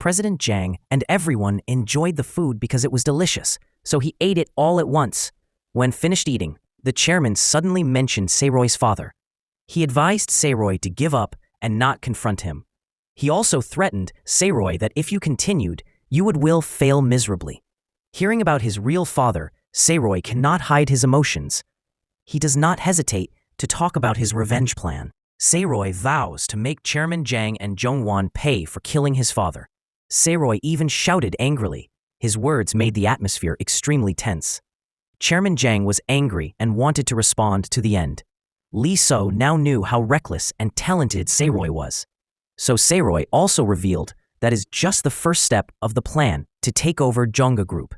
President Jiang and everyone enjoyed the food because it was delicious, so he ate it all at once. When finished eating, the chairman suddenly mentioned Saroy's father. He advised Saroy to give up and not confront him. He also threatened Saroy that if you continued, you will fail miserably. Hearing about his real father, Saroy cannot hide his emotions. He does not hesitate to talk about his revenge plan. Saroy vows to make Chairman Jiang and Zhongwan pay for killing his father. Saroy even shouted angrily. His words made the atmosphere extremely tense. Chairman Jiang was angry and wanted to respond to the end. Li So now knew how reckless and talented Saroy was. So Saroy also revealed that is just the first step of the plan to take over Zhongga Group.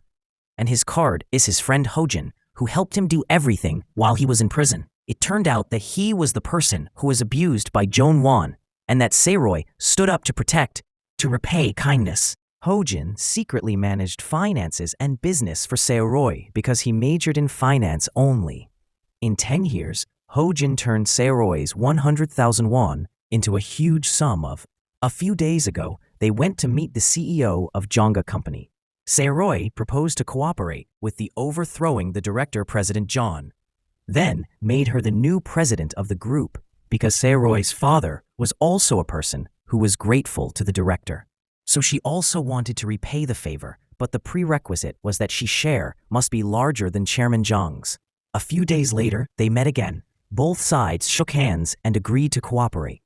And his card is his friend Hojin, who helped him do everything while he was in prison. It turned out that he was the person who was abused by Zhongwan, and that Saroy stood up to protect, to repay kindness. Hojin secretly managed finances and business for Saroy because he majored in finance only. In 10 years, Hojin turned Saroy's 100,000 won into a huge sum of. A few days ago, they went to meet the CEO of Zhongga Company. Saroy proposed to cooperate with the overthrowing the director President John, then made her the new president of the group because Saroy's father was also a person who was grateful to the director. So she also wanted to repay the favor, but the prerequisite was that she share must be larger than Chairman Zhang's. A few days later, they met again. Both sides shook hands and agreed to cooperate.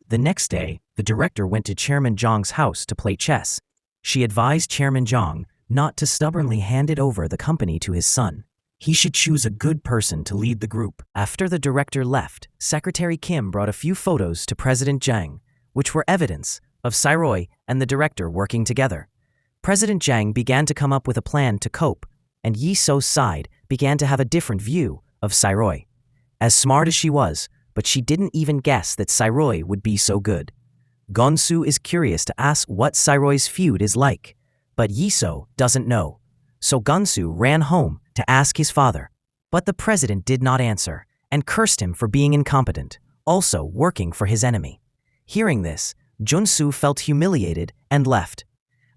The next day, the director went to Chairman Zhang's house to play chess. She advised Chairman Zhang not to stubbornly hand it over the company to his son. He should choose a good person to lead the group. After the director left, Secretary Kim brought a few photos to President Jiang, which were evidence of Saroy and the director working together. President Jiang began to come up with a plan to cope, and Yi So's side began to have a different view of Saroy. As smart as she was, but she didn't even guess that Saroy would be so good. Gonsu is curious to ask what Saroy's feud is like, but Yi So doesn't know. So Gonsu ran home to ask his father. But the president did not answer and cursed him for being incompetent, also working for his enemy. Hearing this, Junsu felt humiliated and left.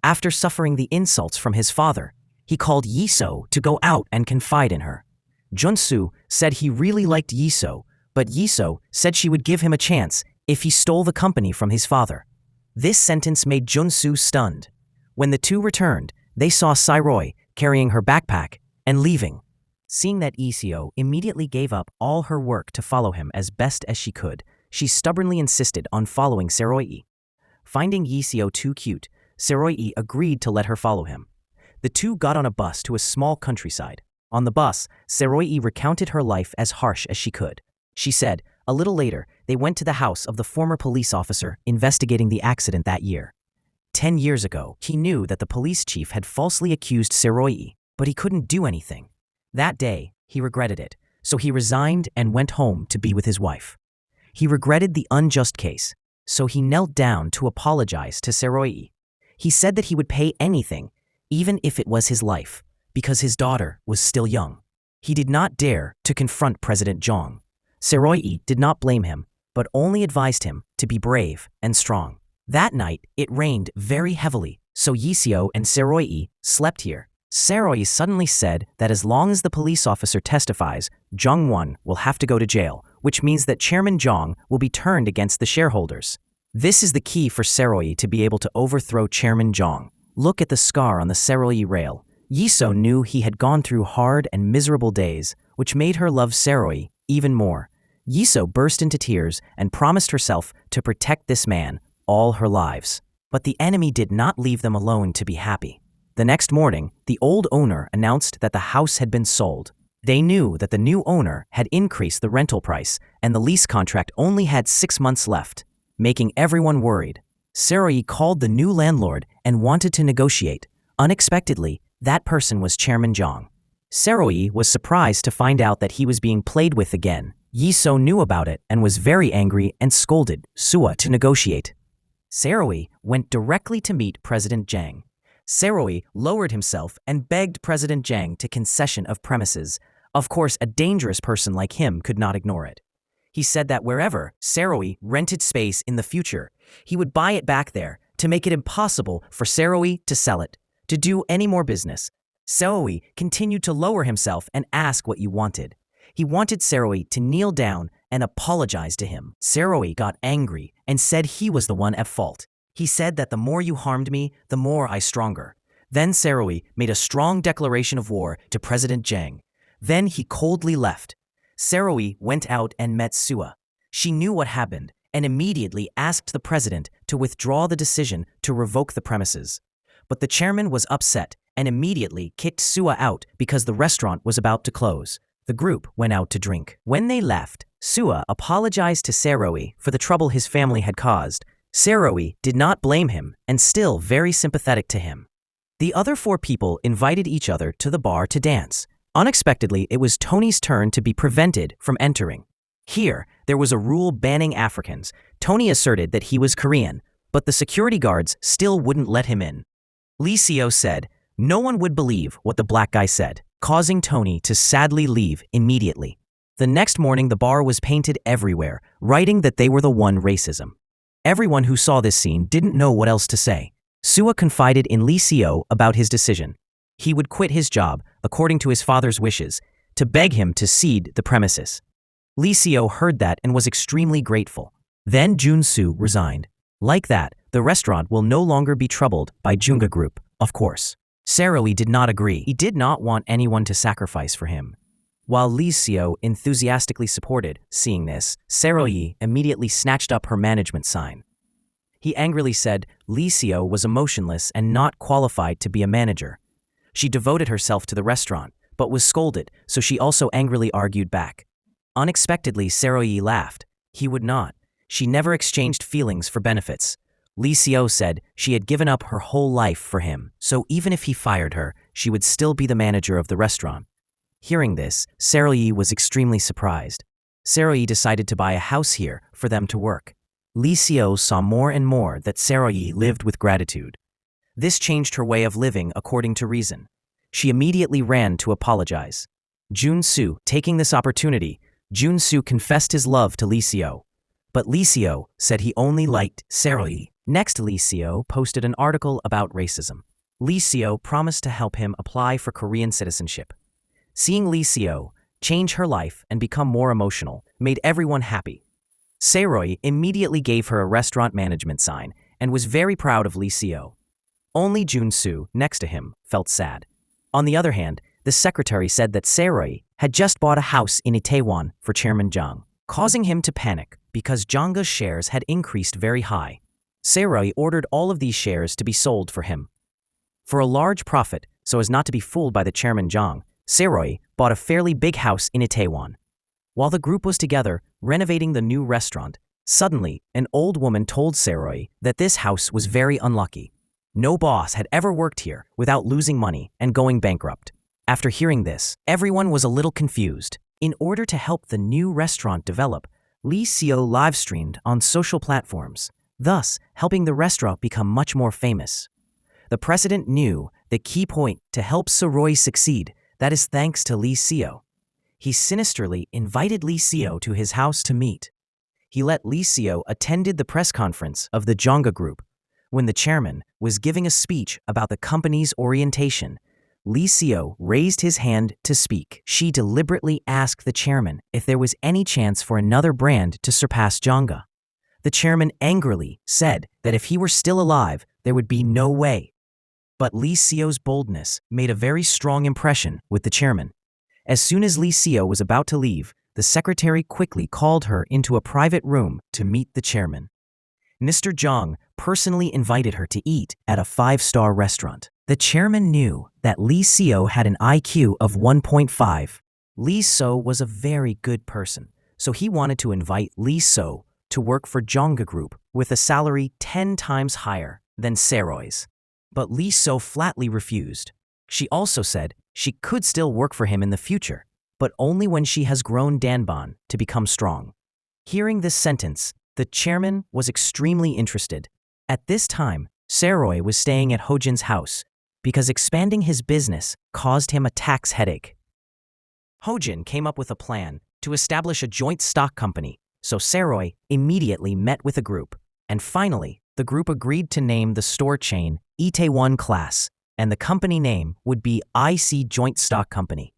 After suffering the insults from his father, he called Yi So to go out and confide in her. Junsu said he really liked Yi So, but Yi So said she would give him a chance if he stole the company from his father. This sentence made Junsu stunned. When the two returned, they saw Saroy carrying her backpack and leaving. Seeing that Iseo immediately gave up all her work to follow him as best as she could, she stubbornly insisted on following Saroy. Finding Iseo too cute, Saroy agreed to let her follow him. The two got on a bus to a small countryside. On the bus, Saroy recounted her life as harsh as she could. She said, a little later, they went to the house of the former police officer investigating the accident that year. 10 years ago, he knew that the police chief had falsely accused Saroy, but he couldn't do anything. That day, he regretted it, so he resigned and went home to be with his wife. He regretted the unjust case, so he knelt down to apologize to Saroy. He said that he would pay anything, even if it was his life, because his daughter was still young. He did not dare to confront President Zhang. Saroy did not blame him, but only advised him to be brave and strong. That night, it rained very heavily, so Yiseo and Saroy slept here. Saroy suddenly said that as long as the police officer testifies, Zhongwan will have to go to jail, which means that Chairman Zhang will be turned against the shareholders. This is the key for Saroy to be able to overthrow Chairman Zhang. Look at the scar on the Saroy rail. Yiseo knew he had gone through hard and miserable days, which made her love Saroy even more. Yiseo burst into tears and promised herself to protect this man all her lives. But the enemy did not leave them alone to be happy. The next morning, the old owner announced that the house had been sold. They knew that the new owner had increased the rental price and the lease contract only had 6 months left, making everyone worried. Saroy called the new landlord and wanted to negotiate. Unexpectedly, that person was Chairman Zhang. Saroy was surprised to find out that he was being played with again. Yiseo knew about it and was very angry and scolded Sua to negotiate. Saroy went directly to meet President Jiang. Saroy lowered himself and begged President Jiang to concession of premises. Of course, a dangerous person like him could not ignore it. He said that wherever Saroy rented space in the future, he would buy it back there to make it impossible for Seroy to sell it, to do any more business. Seroy continued to lower himself and ask what you wanted. He wanted Seroy to kneel down and apologize to him. Seroy got angry and said he was the one at fault. He said that the more you harmed me, the more I stronger. Then Seroy made a strong declaration of war to President Jiang. Then he coldly left. Seroy went out and met Sua. She knew what happened and immediately asked the president to withdraw the decision to revoke the premises. But the chairman was upset and immediately kicked Sua out because the restaurant was about to close. The group went out to drink. When they left, Sua apologized to Seroy for the trouble his family had caused. Seroy did not blame him and still very sympathetic to him. The other 4 people invited each other to the bar to dance. Unexpectedly, it was Tony's turn to be prevented from entering. Here, there was a rule banning Africans. Tony asserted that he was Korean, but the security guards still wouldn't let him in. Lee Seo said, no one would believe what the black guy said, causing Tony to sadly leave immediately. The next morning, the bar was painted everywhere, writing that they were the one racism. Everyone who saw this scene didn't know what else to say. Sua confided in Lee Seo about his decision. He would quit his job, according to his father's wishes, to beg him to cede the premises. Lee Seo heard that and was extremely grateful. Then Jun-soo resigned. Like that, the restaurant will no longer be troubled by Junga Group, of course. Seroy did not agree. He did not want anyone to sacrifice for him. While Lee Seo enthusiastically supported, seeing this, Seroy immediately snatched up her management sign. He angrily said Lee Seo was emotionless and not qualified to be a manager. She devoted herself to the restaurant, but was scolded, so she also angrily argued back. Unexpectedly, Seroy laughed. He would not. She never exchanged feelings for benefits. Lee Seo said she had given up her whole life for him, so even if he fired her, she would still be the manager of the restaurant. Hearing this, Seroy was extremely surprised. Seroy decided to buy a house here for them to work. Lee Seo saw more and more that Seroy lived with gratitude. This changed her way of living according to reason. She immediately ran to apologize. Jun-soo, taking this opportunity, Jun-soo confessed his love to Lee Seo. But Lee Seo said he only liked Seroy. Next, Lee Seo posted an article about racism. Lee Seo promised to help him apply for Korean citizenship. Seeing Lee Seo change her life and become more emotional made everyone happy. Seroy immediately gave her a restaurant management sign and was very proud of Lee Seo. Only Jun-soo, next to him, felt sad. On the other hand, the secretary said that Seroy had just bought a house in Itaewon for Chairman Jang, causing him to panic because Janga's shares had increased very high. Seroy ordered all of these shares to be sold for him. For a large profit, so as not to be fooled by the Chairman Jang, Seroy bought a fairly big house in Itaewon. While the group was together, renovating the new restaurant, suddenly, an old woman told Seroy that this house was very unlucky. No boss had ever worked here without losing money and going bankrupt. After hearing this, everyone was a little confused. In order to help the new restaurant develop, Lee Seo live-streamed on social platforms, thus helping the restaurant become much more famous. The president knew the key point to help Seroy succeed, that is thanks to Lee Seo. He sinisterly invited Lee Seo to his house to meet. He let Lee Seo attended the press conference of the Jonga Group. When the chairman was giving a speech about the company's orientation, Lee Seo raised his hand to speak. She deliberately asked the chairman if there was any chance for another brand to surpass Jonga. The chairman angrily said that if he were still alive, there would be no way. But Lee Seo's boldness made a very strong impression with the chairman. As soon as Lee Seo was about to leave, the secretary quickly called her into a private room to meet the chairman. Mr. Jang personally invited her to eat at a 5-star restaurant. The chairman knew that Lee Seo had an IQ of 1.5. Lee Seo was a very good person, so he wanted to invite Lee Seo to work for Jonga Group with a salary 10 times higher than Seroy's. But Lee Seo flatly refused. She also said she could still work for him in the future, but only when she has grown danban to become strong. Hearing this sentence, the chairman was extremely interested. At this time, Seroy was staying at Hojin's house because expanding his business caused him a tax headache. Hojin came up with a plan to establish a joint stock company, so Seroy immediately met with a group, and finally, The group agreed to name the store chain Itaewon Class, and the company name would be IC Joint Stock Company.